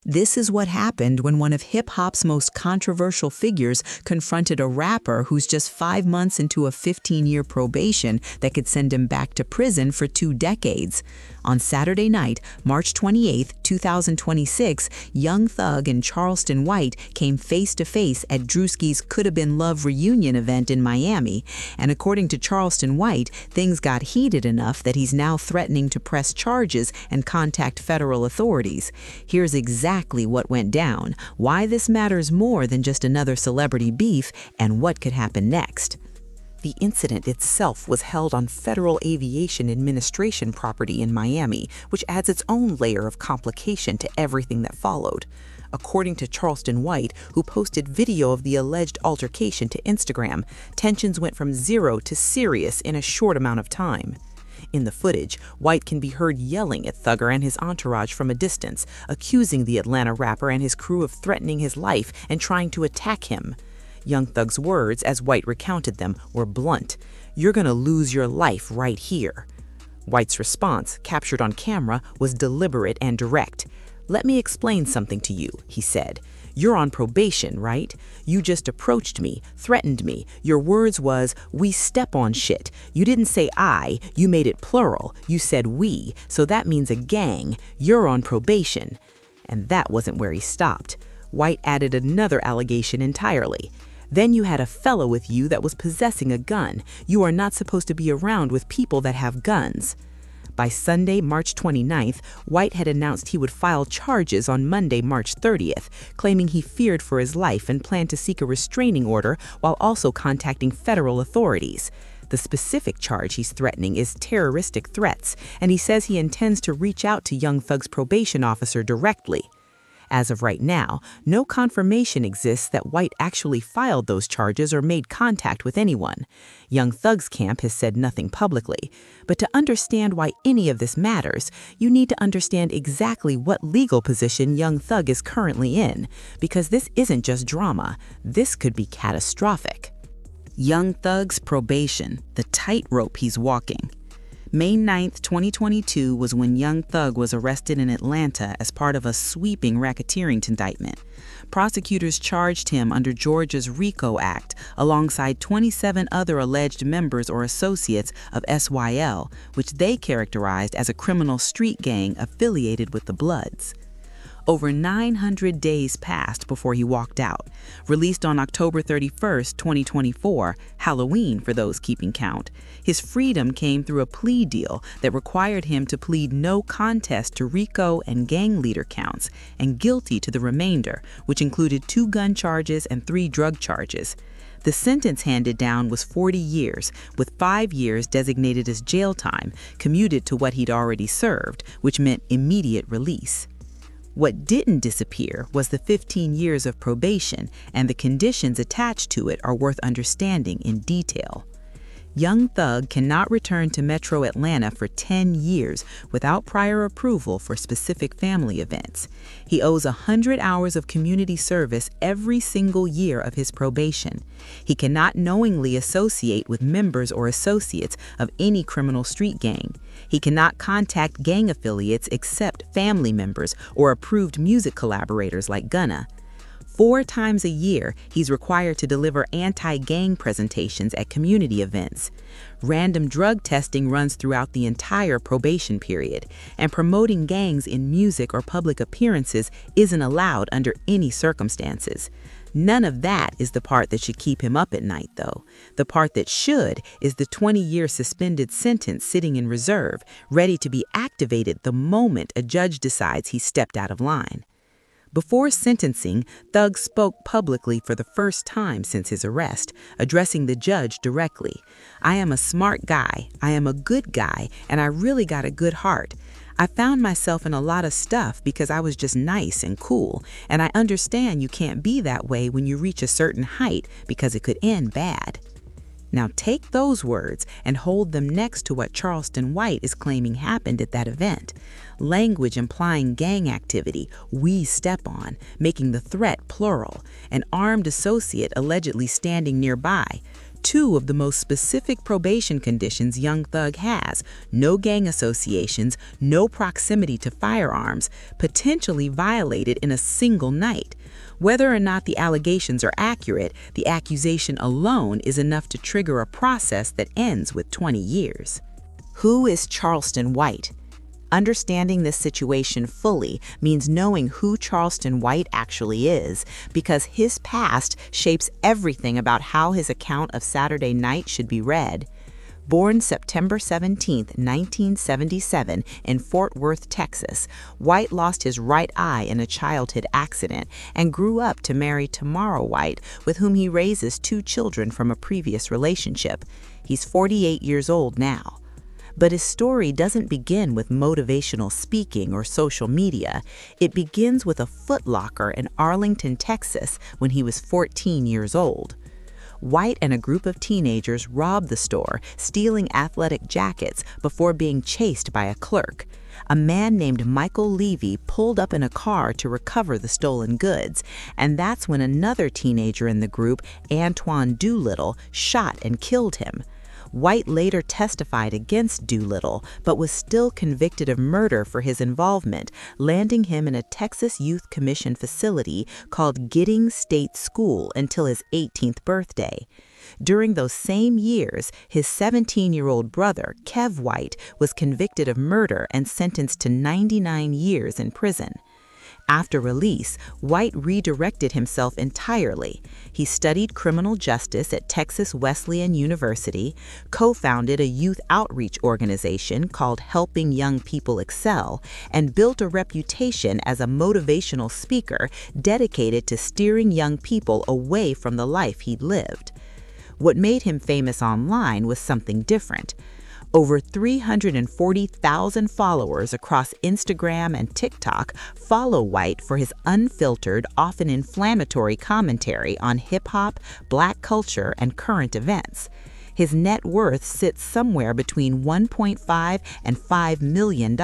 This is what happened when one of hip-hop's most controversial figures confronted a rapper who's just 5 months into a 15-year probation that could send him back to prison for 2 decades. On Saturday night, March 28, 2026, young Thug and Charleston White came face-to-face at Druski's Coulda Been Love reunion event in Miami, and according to Charleston White, things got heated enough that he's now threatening to press charges and contact federal authorities. Here's exactly what went down, why this matters more than just another celebrity beef, and what could happen next. The incident itself was held on Federal Aviation Administration property in Miami, which adds its own layer of complication to everything that followed. According to Charleston White, who posted video of the alleged altercation to Instagram, tensions went from 0 to serious in a short amount of time. In the footage, White can be heard yelling at Thugger and his entourage from a distance, accusing the Atlanta rapper and his crew of threatening his life and trying to attack him. Young Thug's words, as White recounted them, were blunt. "You're gonna lose your life right here." White's response, captured on camera, was deliberate and direct. "Let me explain something to you," he said. "You're on probation, right? You just approached me, threatened me. Your words was, 'We step on shit.' You didn't say I, you made it plural. You said we, so that means a gang. You're on probation." And that wasn't where he stopped. White added another allegation entirely. "Then you had a fellow with you that was possessing a gun. You are not supposed to be around with people that have guns." By Sunday, March 29th, White had announced he would file charges on Monday, March 30th, claiming he feared for his life and planned to seek a restraining order while also contacting federal authorities. The specific charge he's threatening is terroristic threats, and he says he intends to reach out to Young Thug's probation officer directly. As of right now, no confirmation exists that White actually filed those charges or made contact with anyone. Young Thug's camp has said nothing publicly. But to understand why any of this matters, you need to understand exactly what legal position Young Thug is currently in, because this isn't just drama. This could be catastrophic. Young Thug's probation, the tightrope he's walking. May 9th, 2022 was when Young Thug was arrested in Atlanta as part of a sweeping racketeering indictment. Prosecutors charged him under Georgia's RICO Act alongside 27 other alleged members or associates of SYL, which they characterized as a criminal street gang affiliated with the Bloods. Over 900 days passed before he walked out. Released on October 31st, 2024, Halloween for those keeping count, his freedom came through a plea deal that required him to plead no contest to RICO and gang leader counts and guilty to the remainder, which included 2 gun charges and 3 drug charges. The sentence handed down was 40 years, with 5 years designated as jail time, commuted to what he'd already served, which meant immediate release. What didn't disappear was the 15 years of probation, and the conditions attached to it are worth understanding in detail. Young Thug cannot return to Metro Atlanta for 10 years without prior approval for specific family events. He owes 100 hours of community service every single year of his probation. He cannot knowingly associate with members or associates of any criminal street gang. He cannot contact gang affiliates except family members or approved music collaborators like Gunna. 4 times a year, he's required to deliver anti-gang presentations at community events. Random drug testing runs throughout the entire probation period, and promoting gangs in music or public appearances isn't allowed under any circumstances. None of that is the part that should keep him up at night, though. The part that should is the 20-year suspended sentence sitting in reserve, ready to be activated the moment a judge decides he's stepped out of line. Before sentencing, Thug spoke publicly for the first time since his arrest, addressing the judge directly. "I am a smart guy, I am a good guy, and I really got a good heart. I found myself in a lot of stuff because I was just nice and cool, and I understand you can't be that way when you reach a certain height because it could end bad." Now take those words and hold them next to what Charleston White is claiming happened at that event. Language implying gang activity, "we step on," making the threat plural, an armed associate allegedly standing nearby, two of the most specific probation conditions young Thug has: no gang associations, no proximity to firearms, potentially violated in a single night. Whether or not the allegations are accurate, the accusation alone is enough to trigger a process that ends with 20 years. Who is Charleston White? Understanding this situation fully means knowing who Charleston White actually is, because his past shapes everything about how his account of Saturday night should be read. Born September 17, 1977, in Fort Worth, Texas, White lost his right eye in a childhood accident and grew up to marry Tamara White, with whom he raises 2 children from a previous relationship. He's 48 years old now. But his story doesn't begin with motivational speaking or social media. It begins with a Foot Locker in Arlington, Texas, when he was 14 years old. White and a group of teenagers robbed the store, stealing athletic jackets before being chased by a clerk. A man named Michael Levy pulled up in a car to recover the stolen goods, and that's when another teenager in the group, Antoine Doolittle, shot and killed him. White later testified against Doolittle, but was still convicted of murder for his involvement, landing him in a Texas Youth Commission facility called Giddings State School until his 18th birthday. During those same years, his 17-year-old brother, Kev White, was convicted of murder and sentenced to 99 years in prison. After release, White redirected himself entirely. He studied criminal justice at Texas Wesleyan University, co-founded a youth outreach organization called Helping Young People Excel, and built a reputation as a motivational speaker dedicated to steering young people away from the life he'd lived. What made him famous online was something different. Over 340,000 followers across Instagram and TikTok follow White for his unfiltered, often inflammatory commentary on hip-hop, black culture, and current events. His net worth sits somewhere between $1.5 and $5 million,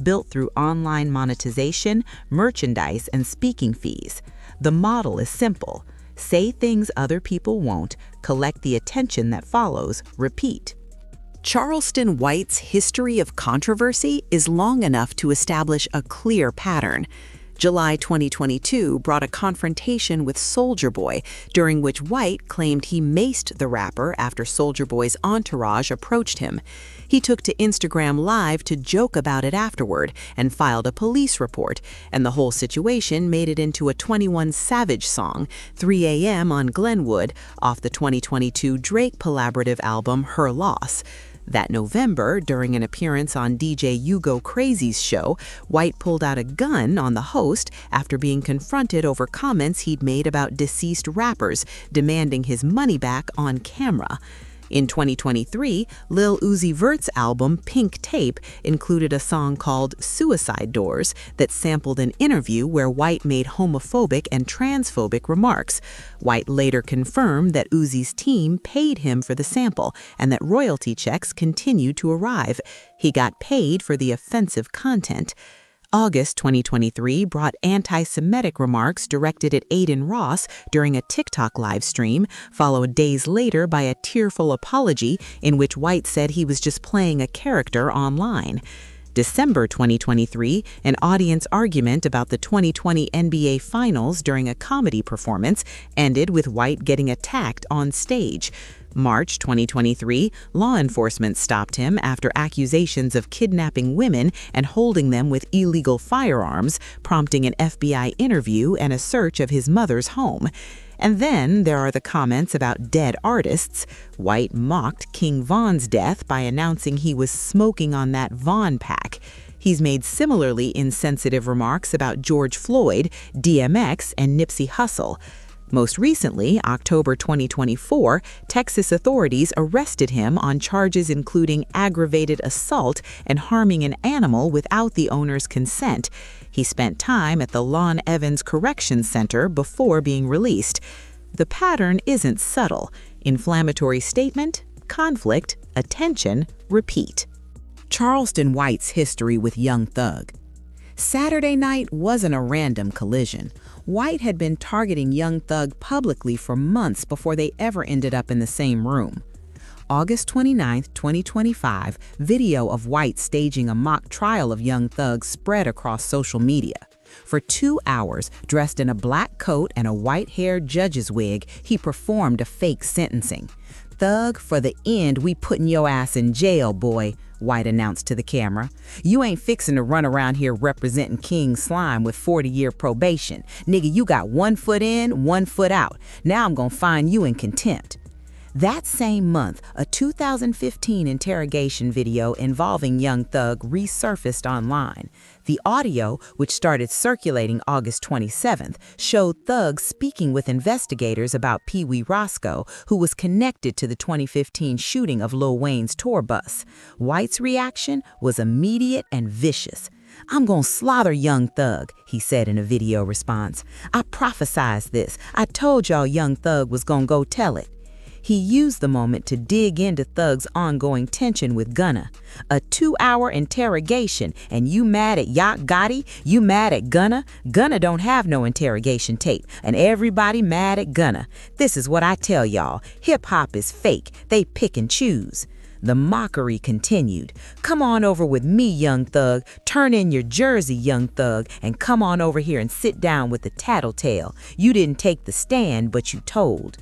built through online monetization, merchandise, and speaking fees. The model is simple: say things other people won't, collect the attention that follows, repeat. Charleston White's history of controversy is long enough to establish a clear pattern. July 2022 brought a confrontation with Soulja Boy, during which White claimed he maced the rapper after Soulja Boy's entourage approached him. He took to Instagram Live to joke about it afterward and filed a police report, and the whole situation made it into a 21 Savage song, 3 a.m. on Glenwood, off the 2022 Drake collaborative album Her Loss. That November, during an appearance on DJ You Go Crazy's show, White pulled out a gun on the host after being confronted over comments he'd made about deceased rappers, demanding his money back on camera. In 2023, Lil Uzi Vert's album Pink Tape included a song called Suicide Doors that sampled an interview where White made homophobic and transphobic remarks. White later confirmed that Uzi's team paid him for the sample and that royalty checks continued to arrive. He got paid for the offensive content. August 2023 brought anti-Semitic remarks directed at Aiden Ross during a TikTok live stream, followed days later by a tearful apology in which White said he was just playing a character online. December 2023, an audience argument about the 2020 NBA Finals during a comedy performance ended with White getting attacked on stage. March 2023, law enforcement stopped him after accusations of kidnapping women and holding them with illegal firearms, prompting an FBI interview and a search of his mother's home. And then there are the comments about dead artists. White mocked King Von's death by announcing he was smoking on that Von pack. He's made similarly insensitive remarks about George Floyd, DMX, and Nipsey Hussle. Most recently, October 2024, Texas authorities arrested him on charges including aggravated assault and harming an animal without the owner's consent. He spent time at the Lon Evans Correction Center before being released. The pattern isn't subtle: inflammatory statement, conflict, attention, repeat. Charleston White's history with Young Thug. Saturday night wasn't a random collision. White had been targeting young Thug publicly for months before they ever ended up in the same room. August 29, 2025, video of White staging a mock trial of young Thug spread across social media. For 2 hours, dressed in a black coat and a white-haired judge's wig, he performed a fake sentencing. "Thug, for the end, we putting your ass in jail, boy," White announced to the camera. "You ain't fixing to run around here representing King Slime with 40-year probation. Nigga, you got 1 foot in, 1 foot out. Now I'm gonna find you in contempt." That same month, a 2015 interrogation video involving young Thug resurfaced online. The audio, which started circulating August 27th, showed Thug speaking with investigators about Pee Wee Roscoe, who was connected to the 2015 shooting of Lil Wayne's tour bus. White's reaction was immediate and vicious. "I'm gonna slaughter young Thug," he said in a video response. "I prophesized this. I told y'all young Thug was gonna go tell it." He used the moment to dig into Thug's ongoing tension with Gunna. A 2-hour interrogation, and you mad at Yacht Gotti? You mad at Gunna? Gunna don't have no interrogation tape, and everybody mad at Gunna. This is what I tell y'all, hip-hop is fake, they pick and choose. The mockery continued. "Come on over with me, young Thug. Turn in your jersey, young Thug, and come on over here and sit down with the tattletale. You didn't take the stand, but you told."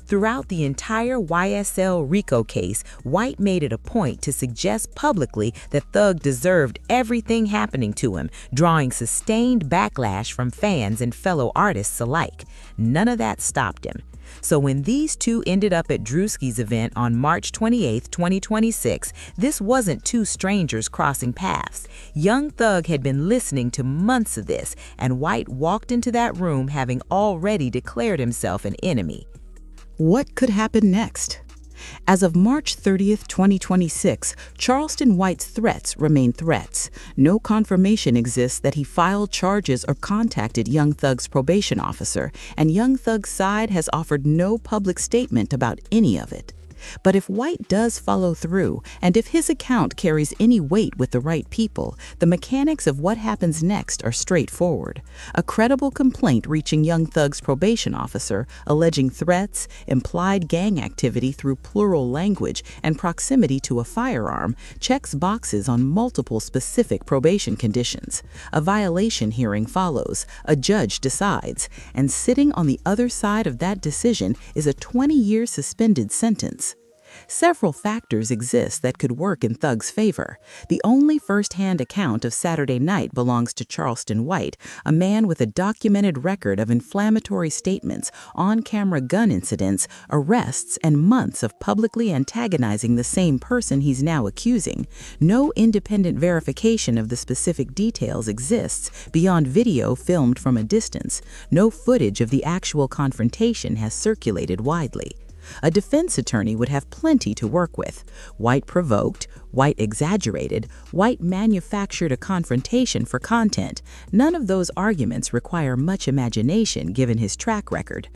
Throughout the entire YSL RICO case, White made it a point to suggest publicly that Thug deserved everything happening to him, drawing sustained backlash from fans and fellow artists alike. None of that stopped him. So when these two ended up at Druski's event on March 28, 2026, this wasn't two strangers crossing paths. Young Thug had been listening to months of this, and White walked into that room having already declared himself an enemy. What could happen next? As of March 30th, 2026, Charleston White's threats remain threats. No confirmation exists that he filed charges or contacted Young Thug's probation officer, and Young Thug's side has offered no public statement about any of it. But if White does follow through, and if his account carries any weight with the right people, the mechanics of what happens next are straightforward. A credible complaint reaching Young Thug's probation officer, alleging threats, implied gang activity through plural language, and proximity to a firearm, checks boxes on multiple specific probation conditions. A violation hearing follows, a judge decides, and sitting on the other side of that decision is a 20-year suspended sentence. Several factors exist that could work in Thug's favor. The only first-hand account of Saturday night belongs to Charleston White, a man with a documented record of inflammatory statements, on-camera gun incidents, arrests, and months of publicly antagonizing the same person he's now accusing. No independent verification of the specific details exists beyond video filmed from a distance. No footage of the actual confrontation has circulated widely. A defense attorney would have plenty to work with. White provoked, White exaggerated, White manufactured a confrontation for content. None of those arguments require much imagination given his track record.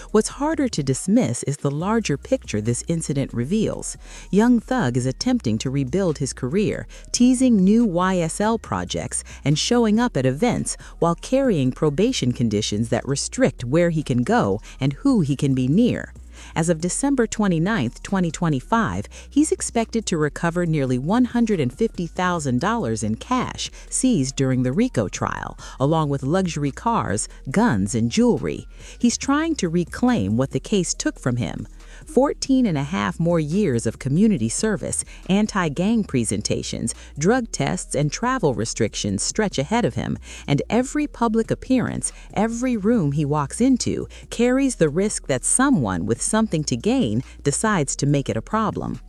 What's harder to dismiss is the larger picture this incident reveals. Young Thug is attempting to rebuild his career, teasing new YSL projects and showing up at events while carrying probation conditions that restrict where he can go and who he can be near. As of December 29, 2025, he's expected to recover nearly $150,000 in cash seized during the RICO trial, along with luxury cars, guns, and jewelry. He's trying to reclaim what the case took from him. 14.5 more years of community service, anti-gang presentations, drug tests, and travel restrictions stretch ahead of him, and every public appearance, every room he walks into, carries the risk that someone with something to gain decides to make it a problem.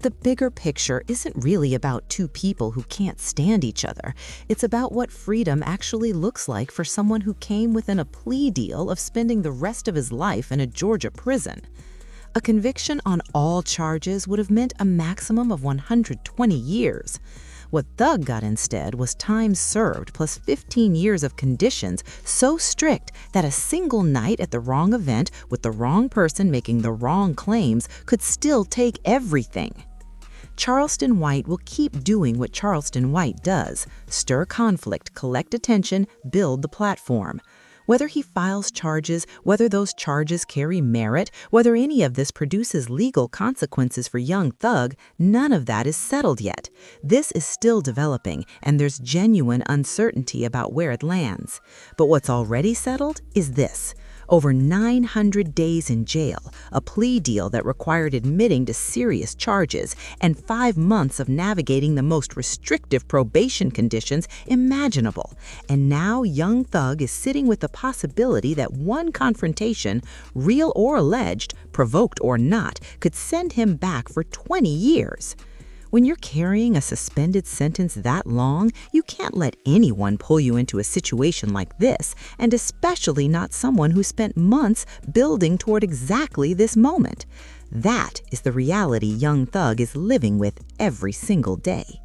The bigger picture isn't really about two people who can't stand each other. It's about what freedom actually looks like for someone who came within a plea deal of spending the rest of his life in a Georgia prison. A conviction on all charges would have meant a maximum of 120 years. What Thug got instead was time served plus 15 years of conditions so strict that a single night at the wrong event with the wrong person making the wrong claims could still take everything. Charleston White will keep doing what Charleston White does: stir conflict, collect attention, build the platform. Whether he files charges, whether those charges carry merit, whether any of this produces legal consequences for young Thug, none of that is settled yet. This is still developing, and there's genuine uncertainty about where it lands. But what's already settled is this: over 900 days in jail, a plea deal that required admitting to serious charges, and 5 months of navigating the most restrictive probation conditions imaginable. And now young Thug is sitting with the possibility that one confrontation, real or alleged, provoked or not, could send him back for 20 years. When you're carrying a suspended sentence that long, you can't let anyone pull you into a situation like this, and especially not someone who spent months building toward exactly this moment. That is the reality young Thug is living with every single day.